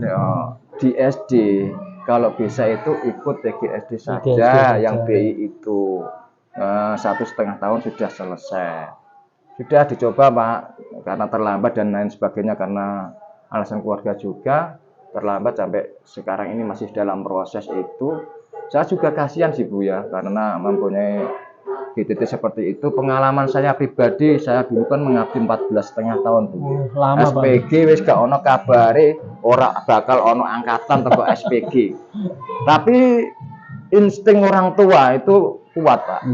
di SD kalau bisa itu ikut TGSD saja yang BI itu 1,5 tahun sudah selesai. Sudah dicoba Pak karena terlambat dan lain sebagainya karena alasan keluarga juga terlambat sampai sekarang ini masih dalam proses itu. Saya juga kasihan sih Bu ya karena mempunyai GTT seperti itu. Pengalaman saya pribadi, saya dulu kan mengabdi 14,5 tahun Bu. Lama SPG wis gak ono kabare, ora bakal ono angkatan teko SPG. Tapi insting orang tua itu kuat Pak.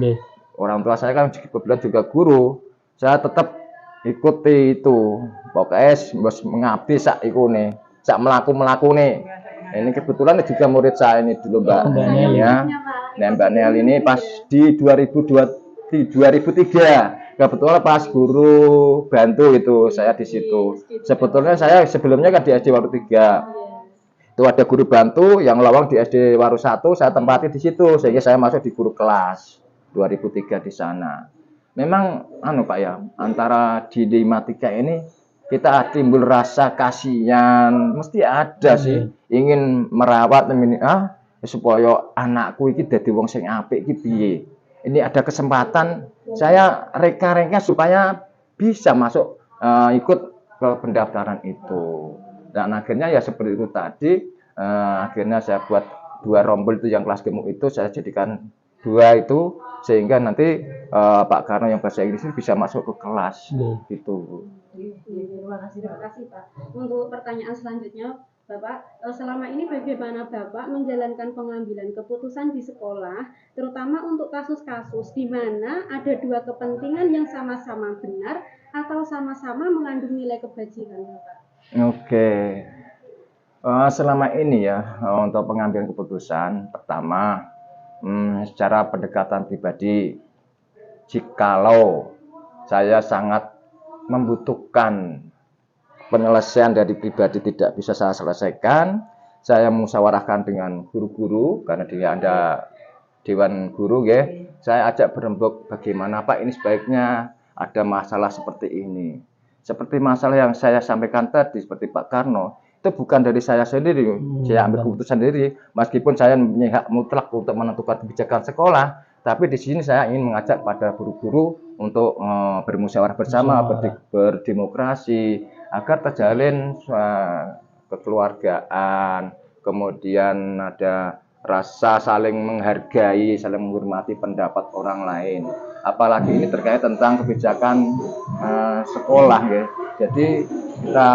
Orang tua saya kan kebetulan juga guru. Saya tetap ikuti itu. Pokoknya bos mengabdi sak ikune, sak melaku nih. Ini kebetulan juga murid saya ini dulu Mbak Nel ya. Nah Mbak Nel ini pas di 2003 kebetulan pas guru bantu itu saya di situ. Sebetulnya saya sebelumnya kan di SD Waru 3. Itu ada guru bantu yang lowong di SD Waru 1, saya tempati di situ sehingga saya masuk di guru kelas 2003 di sana. Memang Pak ya, antara di dilematika ini kita timbul rasa kasihan, mesti ada sih ingin merawat supaya anakku ini dadi wong sing apik iki piye. Ini ada kesempatan saya reka-reka supaya bisa masuk ikut ke pendaftaran itu. Dan akhirnya ya seperti itu tadi, akhirnya saya buat 2 rombel itu yang kelas gemuk itu saya jadikan 2 itu sehingga nanti Pak Karno yang bahasa Inggris bisa masuk ke kelas gitu. Terima kasih Pak. Untuk pertanyaan selanjutnya, Bapak, selama ini bagaimana Bapak menjalankan pengambilan keputusan di sekolah, terutama untuk kasus-kasus di mana ada 2 kepentingan yang sama-sama benar atau sama-sama mengandung nilai kebajikan, Bapak? Oke. Selama ini ya untuk pengambilan keputusan, pertama secara pendekatan pribadi, jikalau saya sangat membutuhkan penyelesaian dari pribadi tidak bisa saya selesaikan, saya musyawarahkan dengan guru-guru karena dia ada dewan guru ya. Saya ajak berembuk bagaimana Pak ini sebaiknya ada masalah seperti ini. Seperti masalah yang saya sampaikan tadi seperti Pak Karno, itu bukan dari saya sendiri. Saya ambil keputusan sendiri meskipun saya mempunyai hak mutlak untuk menentukan kebijakan sekolah. Tapi di sini saya ingin mengajak pada guru-guru untuk bermusyawarah bersama, berdemokrasi, agar terjalin kekeluargaan, kemudian ada rasa saling menghargai, saling menghormati pendapat orang lain. Apalagi ini terkait tentang kebijakan sekolah ya. Jadi kita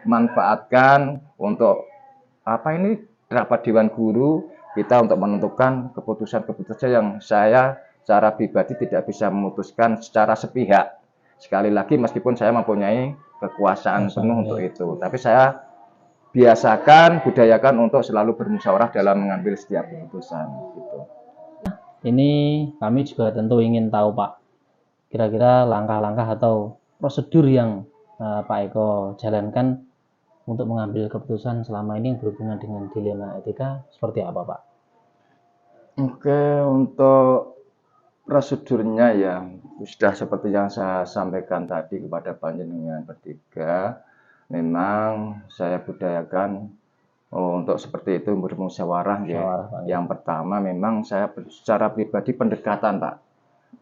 manfaatkan untuk rapat dewan guru kita untuk menentukan keputusan-keputusan yang saya secara pribadi tidak bisa memutuskan secara sepihak. Sekali lagi meskipun saya mempunyai kekuasaan penuh untuk itu, tapi saya biasakan, budayakan untuk selalu bermusyawarah dalam mengambil setiap keputusan gitu. Ini kami juga tentu ingin tahu Pak, kira-kira langkah-langkah atau prosedur yang Pak Eko jalankan untuk mengambil keputusan selama ini yang berhubungan dengan dilema etika seperti apa Pak? Oke, untuk prosedurnya ya sudah seperti yang saya sampaikan tadi kepada panjenengan bertiga. Memang saya budayakan untuk seperti itu bermusyawarah ya. Yang pertama memang saya secara pribadi pendekatan Pak.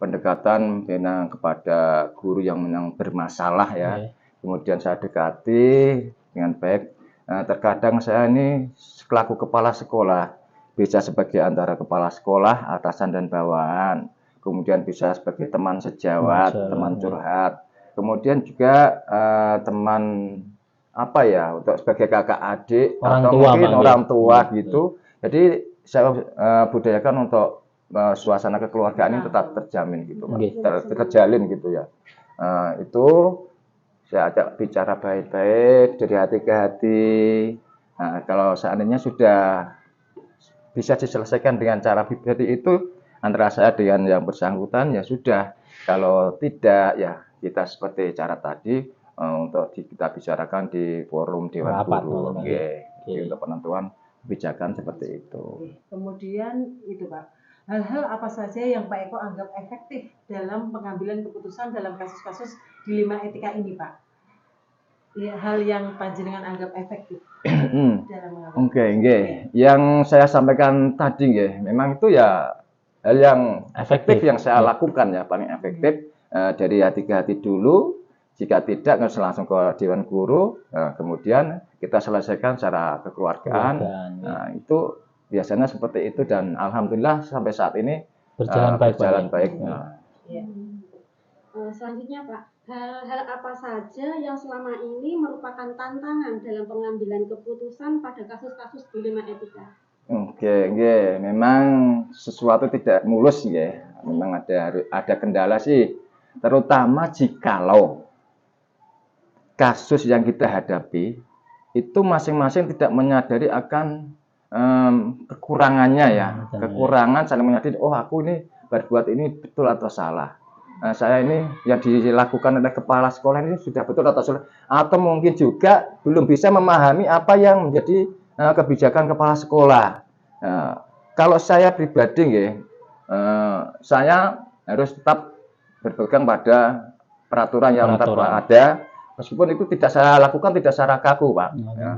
Pendekatan kepada guru yang memang bermasalah ya. Kemudian saya dekati dengan baik. Terkadang saya ini selaku kepala sekolah bisa sebagai antara kepala sekolah, atasan dan bawahan. Kemudian bisa sebagai teman sejawat, teman curhat. Kemudian juga teman apa ya, untuk sebagai kakak adik Orang atau tua, mungkin Pak, orang ya. tua gitu. Jadi saya budayakan untuk suasana kekeluargaan ini tetap terjamin gitu, Pak. Oke. Terjalin gitu ya. Itu saya ajak bicara baik-baik dari hati ke hati. Nah, kalau seandainya sudah bisa diselesaikan dengan cara pribadi itu antara saya dengan yang bersangkutan ya sudah. Kalau tidak ya kita seperti cara tadi untuk kita bicarakan di forum Dewan Rapat, Guru. Pak. Oke. Oke. Untuk penentuan kebijakan seperti itu. Kemudian itu Pak, hal-hal apa saja yang Pak Eko anggap efektif dalam pengambilan keputusan dalam kasus-kasus dilema etika ini Pak? Ya, hal yang panjenengan anggap efektif dalam mengambil Oke, nggih. Yang saya sampaikan tadi nggih, memang itu ya hal yang efektif yang saya lakukan ya, paling efektif dari hati ke hati dulu. Jika tidak, nggak usah langsung ke Dewan Guru. Kemudian kita selesaikan secara kekeluargaan. Nah, itu biasanya seperti itu dan alhamdulillah sampai saat ini Berjalan baik, Pak. berjalan baik. Selanjutnya Pak, hal-hal apa saja yang selama ini merupakan tantangan dalam pengambilan keputusan pada kasus-kasus dilema etika? Oke, nggih. Memang sesuatu tidak mulus nggih. Memang ada kendala sih. Terutama jikalau kasus yang kita hadapi itu masing-masing tidak menyadari akan kekurangannya ya. Kekurangan saling menyadari, oh aku ini berbuat ini betul atau salah. Saya ini yang dilakukan oleh kepala sekolah ini sudah betul atau salah. Atau mungkin juga belum bisa memahami apa yang menjadi kebijakan kepala sekolah. Kalau saya pribadi nggih, saya harus tetap berpegang pada peraturan yang ada, meskipun itu tidak saya lakukan tidak secara kaku, Pak.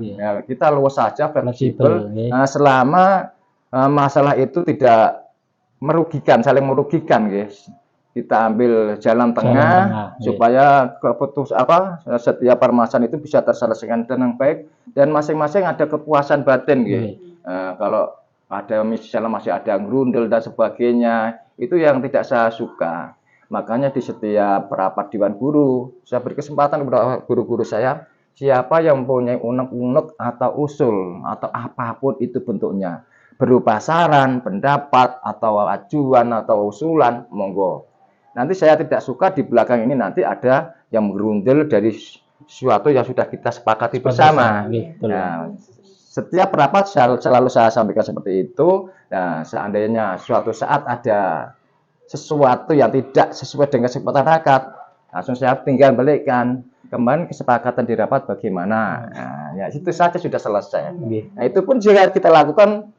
Ya, kita luas saja, fleksibel, selama masalah itu tidak merugikan, saling merugikan, guys. Kita ambil jalan tengah supaya setiap permasalahan itu bisa terselesaikan dengan baik dan masing-masing ada kepuasan batin, guys. Kalau ada misalnya masih ada grundel dan sebagainya, itu yang tidak saya suka. Makanya di setiap rapat Dewan Guru, saya beri kesempatan kepada guru-guru saya, siapa yang mempunyai unek-unek atau usul atau apapun itu bentuknya, berupa saran, pendapat, atau ajuan atau usulan, monggo. Nanti saya tidak suka di belakang ini nanti ada yang merundel dari sesuatu yang sudah kita sepakati bersama. Nah, setiap rapat selalu saya sampaikan seperti itu. Nah, seandainya suatu saat ada sesuatu yang tidak sesuai dengan kesepakatan rapat, langsung saya tinggal balikkan. Kemarin kesepakatan di rapat bagaimana? Nah, ya itu saja sudah selesai. Nah, itu pun jika kita lakukan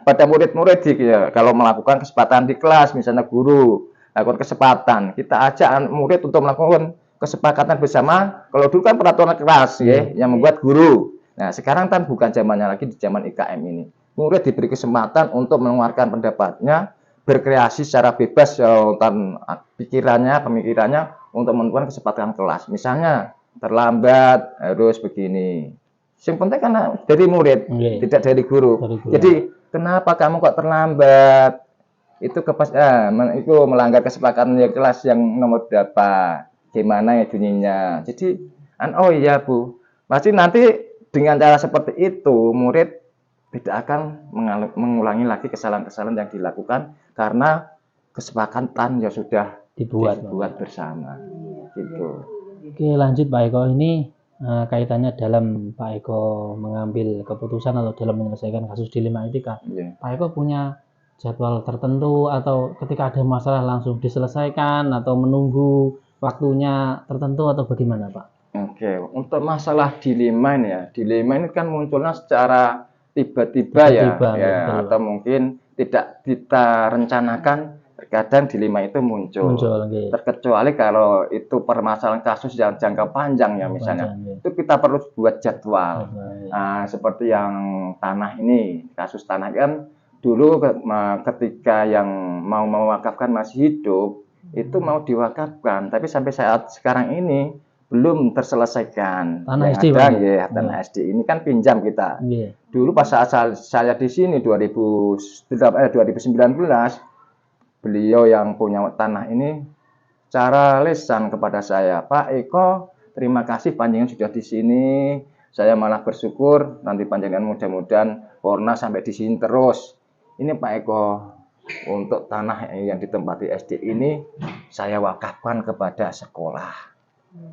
pada murid-murid ya, kalau melakukan kesempatan di kelas, misalnya guru lakukan kesempatan, kita ajak murid untuk melakukan kesepakatan bersama. Kalau dulu kan peraturan kelas ya, yang membuat guru. Nah, sekarang kan bukan zamannya lagi, di zaman IKM ini. Murid diberi kesempatan untuk mengeluarkan pendapatnya, berkreasi secara bebas tentang pemikirannya untuk menentukan kesepakatan kelas. Misalnya terlambat harus begini. Yang penting karena dari murid, tidak dari guru. Jadi kenapa kamu kok terlambat? Itu itu melanggar kesepakatan kelas yang nomor berapa? Gimana ya bunyinya? Jadi oh iya Bu, pasti nanti dengan cara seperti itu murid tidak akan mengulangi lagi kesalahan-kesalahan yang dilakukan karena kesepakatan yang sudah dibuat bersama. Gitu. Oke, lanjut Pak Eko. Ini kaitannya dalam Pak Eko mengambil keputusan atau dalam menyelesaikan kasus dilema etika. Pak Eko punya jadwal tertentu atau ketika ada masalah langsung diselesaikan atau menunggu waktunya tertentu atau bagaimana Pak? Oke, untuk masalah dilema ini kan munculnya secara tiba-tiba ya, atau mungkin tidak kita rencanakan. Terkadang dilema itu muncul terkecuali kalau itu permasalahan kasus yang jangka panjang ya misalnya, itu kita perlu buat jadwal. Seperti yang tanah ini, kasus tanah kan dulu ketika yang mau mewakafkan masih hidup, itu mau diwakafkan, tapi sampai saat sekarang ini belum terselesaikan. Tanah SD, tanah SD ini kan pinjam kita. Dulu pas saat saya di sini 2019, beliau yang punya tanah ini cara lisan kepada saya, Pak Eko, terima kasih panjenengan sudah di sini. Saya malah bersyukur nanti panjenengan mudah-mudahan Porna sampai di sini terus. Ini Pak Eko, untuk tanah yang ditempati SD ini saya wakafkan kepada sekolah.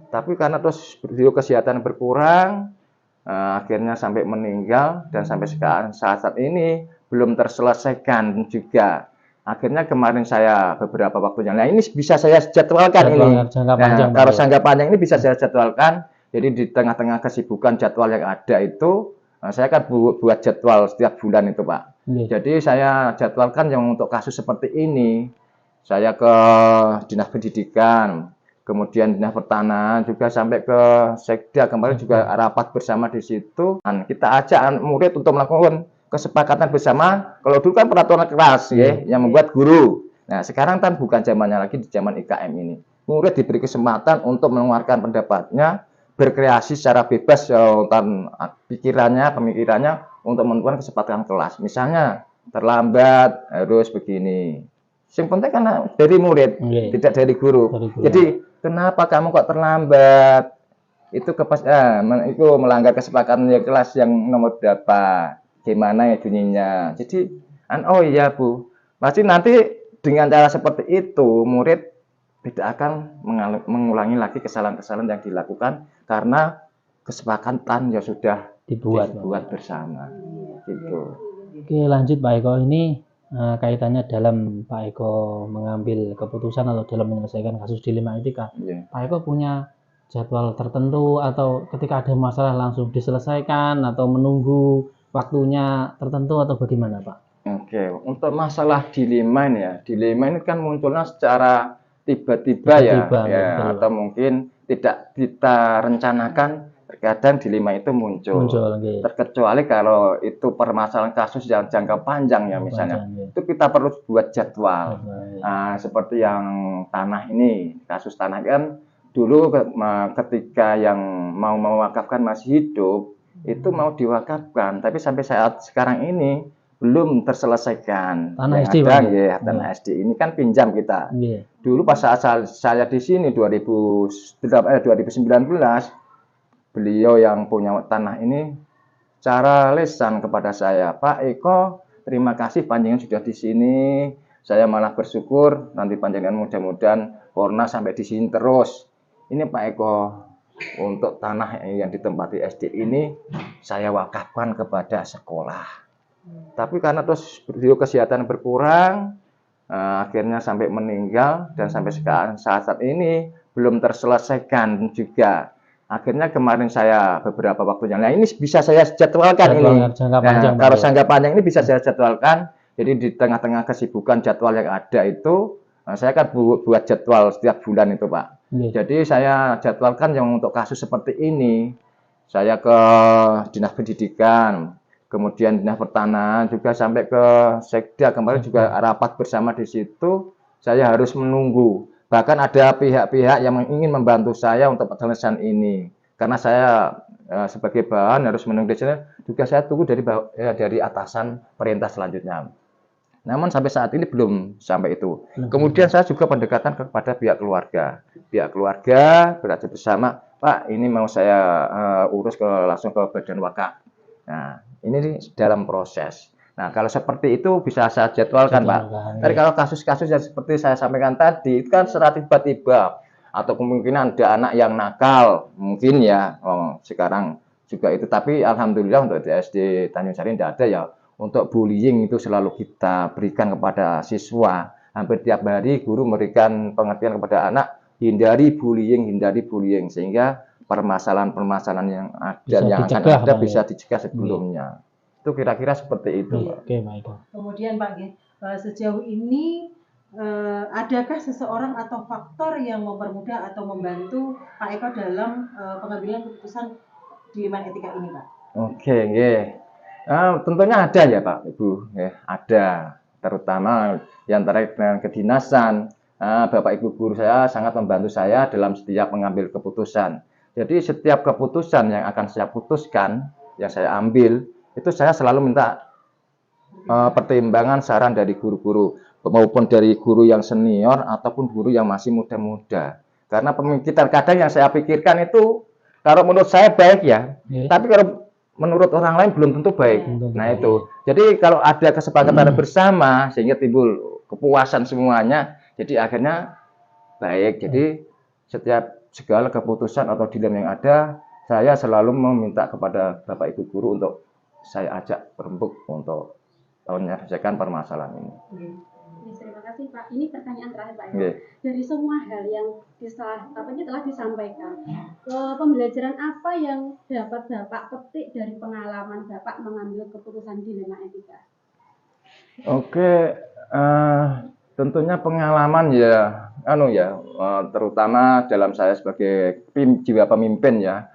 Tapi karena terus beliau kesehatan berkurang, akhirnya sampai meninggal dan sampai sekarang saat ini belum terselesaikan juga. Akhirnya kemarin saya beberapa waktu yang lain ini bisa saya jadwalkan ini. Jangka panjang, Kalau Pak. jangka panjang ini bisa saya jadwalkan. Jadi di tengah-tengah kesibukan jadwal yang ada itu, saya kan buat jadwal setiap bulan itu Pak. Jadi saya jadwalkan yang untuk kasus seperti ini, saya ke Dinas Pendidikan, kemudian Dinas Pertanahan juga sampai ke Sekda kemarin juga rapat bersama di situ. Dan kita ajak murid untuk melakukan kesepakatan bersama. Kalau dulu kan peraturan keras ya, yang membuat guru. Nah sekarang kan bukan zamannya lagi di zaman IKM ini. Murid diberi kesempatan untuk mengeluarkan pendapatnya, berkreasi secara bebas tentang pemikirannya untuk menentukan kesepakatan kelas. Misalnya terlambat harus begini. Yang penting kan dari murid, tidak dari guru. Jadi kenapa kamu kok terlambat? Itu itu melanggar kesepakatan kelas yang nomor berapa? Gimana ya bunyinya? Jadi oh iya Bu, pasti nanti dengan cara seperti itu murid tidak akan mengulangi lagi kesalahan-kesalahan yang dilakukan karena kesepakatan yang sudah dibuat bersama. Gitu. Oke, lanjut Pak Eko. Ini kaitannya dalam Pak Eko mengambil keputusan atau dalam menyelesaikan kasus dilema etika. Pak Eko punya jadwal tertentu atau ketika ada masalah langsung diselesaikan atau menunggu waktunya tertentu atau bagaimana Pak? Oke, untuk masalah dilema ini kan munculnya secara tiba-tiba ya, atau mungkin tidak kita rencanakan. Terkadang dilema itu muncul terkecuali kalau itu permasalahan kasus yang jangka panjang ya misalnya, itu kita perlu buat jadwal. Seperti yang tanah ini, kasus tanah kan dulu ketika yang mau mewakafkan masih hidup, itu mau diwakafkan, tapi sampai saat sekarang ini belum terselesaikan. Tanah SD, tanah SD ini kan pinjam kita. Dulu pas saat saya di sini 2019, beliau yang punya tanah ini cara lisan kepada saya, Pak Eko, terima kasih panjenengan sudah di sini. Saya malah bersyukur nanti panjenengan mudah-mudahan Porna sampai di sini terus. Ini Pak Eko, untuk tanah yang ditempati SD ini saya wakafkan kepada sekolah. Tapi karena terus beliau kesehatan berkurang, akhirnya sampai meninggal dan sampai sekarang saat ini belum terselesaikan juga. Akhirnya kemarin saya beberapa waktu yang lain ini bisa saya jadwalkan ini. Kalau jangka panjang ini bisa saya jadwalkan. Jadi di tengah-tengah kesibukan jadwal yang ada itu, saya kan buat jadwal setiap bulan itu Pak. Jadi saya jadwalkan yang untuk kasus seperti ini, saya ke Dinas Pendidikan, kemudian Dinas Pertanahan juga sampai ke Sekda kemarin juga rapat bersama di situ. Saya harus menunggu. Bahkan ada pihak-pihak yang ingin membantu saya untuk penyelesaian ini. Karena saya sebagai bahan harus menunggu di sini, juga saya tunggu dari atasan perintah selanjutnya. Namun sampai saat ini belum sampai itu. Kemudian saya juga pendekatan kepada pihak keluarga. Pihak keluarga berada bersama, Pak ini mau saya urus langsung ke Badan Wakaf. Nah ini dalam proses. Nah, kalau seperti itu bisa saya jadwalkan, Pak. Tapi kalau kasus-kasus yang seperti saya sampaikan tadi, itu kan secara tiba-tiba. Atau kemungkinan ada anak yang nakal, mungkin ya, sekarang juga itu. Tapi Alhamdulillah untuk di SD Tanjung Sari tidak ada ya. Untuk bullying itu selalu kita berikan kepada siswa. Hampir tiap hari guru memberikan pengertian kepada anak, hindari bullying. Sehingga permasalahan-permasalahan yang ada, yang akan ada bisa dicegah sebelumnya. Itu kira-kira seperti itu. Oke, baik. Kemudian Pak, sejauh ini adakah seseorang atau faktor yang mempermudah atau membantu Pak Eko dalam pengambilan keputusan dilema etika ini, Pak? Oke, tentunya ada ya Pak, Ibu. Ada, terutama yang terkait dengan kedinasan. Bapak Ibu guru saya sangat membantu saya dalam setiap mengambil keputusan. Jadi setiap keputusan yang akan saya putuskan, yang saya ambil, itu saya selalu minta pertimbangan saran dari guru-guru maupun dari guru yang senior ataupun guru yang masih muda-muda. Karena pemikiran kadang yang saya pikirkan itu kalau menurut saya baik ya, tapi kalau menurut orang lain belum tentu baik. Nah itu. Jadi kalau ada kesepakatan bersama sehingga timbul kepuasan semuanya, jadi akhirnya baik. Jadi setiap segala keputusan atau dilema yang ada, saya selalu meminta kepada Bapak Ibu guru untuk saya ajak berembuk untuk menyelesaikan permasalahan ini. Terima kasih Pak. Ini pertanyaan terakhir Pak Eko. Oke. Dari semua hal yang telah disampaikan, pembelajaran apa yang dapat Bapak petik dari pengalaman Bapak mengambil keputusan dilema etika? Oke, tentunya pengalaman ya, terutama dalam saya sebagai jiwa pemimpin ya,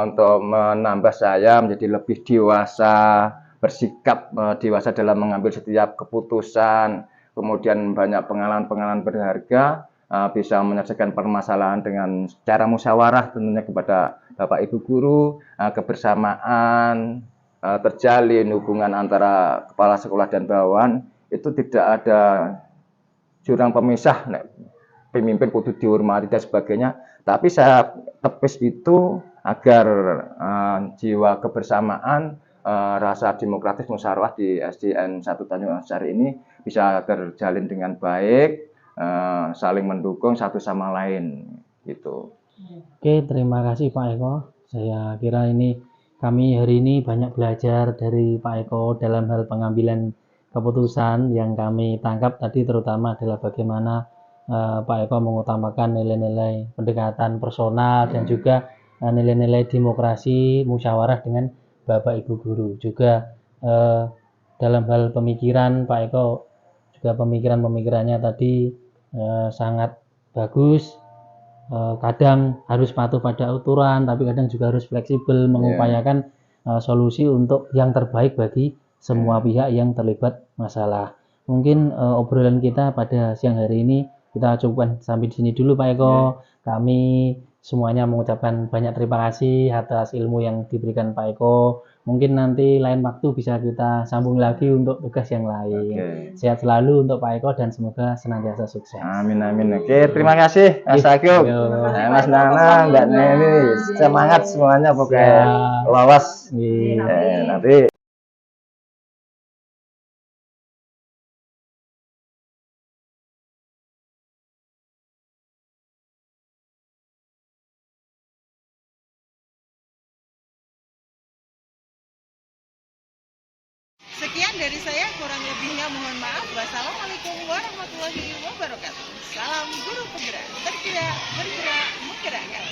untuk menambah saya menjadi lebih dewasa, bersikap dewasa dalam mengambil setiap keputusan, kemudian banyak pengalaman-pengalaman berharga, bisa menyelesaikan permasalahan dengan cara musyawarah tentunya kepada Bapak Ibu guru, kebersamaan, terjalin hubungan antara kepala sekolah dan bawahan, itu tidak ada jurang pemisah, pemimpin kudu dihormati dan sebagainya, tapi saya tepis itu agar jiwa kebersamaan, rasa demokratis musyawarah di SDN 1 Tanjung Sari ini bisa terjalin dengan baik, saling mendukung satu sama lain gitu. Oke, terima kasih Pak Eko. Saya kira kami hari ini banyak belajar dari Pak Eko dalam hal pengambilan keputusan. Yang kami tangkap tadi terutama adalah bagaimana Pak Eko mengutamakan nilai-nilai pendekatan personal dan juga nilai-nilai demokrasi musyawarah dengan Bapak Ibu guru. Juga dalam hal pemikiran Pak Eko juga pemikirannya tadi sangat bagus. Kadang harus patuh pada aturan, tapi kadang juga harus fleksibel mengupayakan solusi untuk yang terbaik bagi semua pihak yang terlibat masalah. Mungkin obrolan kita pada siang hari ini kita cukupkan sampai di sini dulu Pak Eko. Kami semuanya mengucapkan banyak terima kasih atas ilmu yang diberikan Pak Eko. Mungkin nanti lain waktu bisa kita sambung lagi untuk tugas yang lain. Sehat selalu untuk Pak Eko dan semoga senantiasa sukses. Amin amin. Oke, terima kasih Mas Agil, Mas Nana, Mbak Neni, semangat semuanya pokoknya lawas. Nanti Sekian dari saya, kurang lebihnya mohon maaf. Wassalamualaikum warahmatullahi wabarakatuh. Salam guru penggerak, bergerak, bergerak, menggerakkan.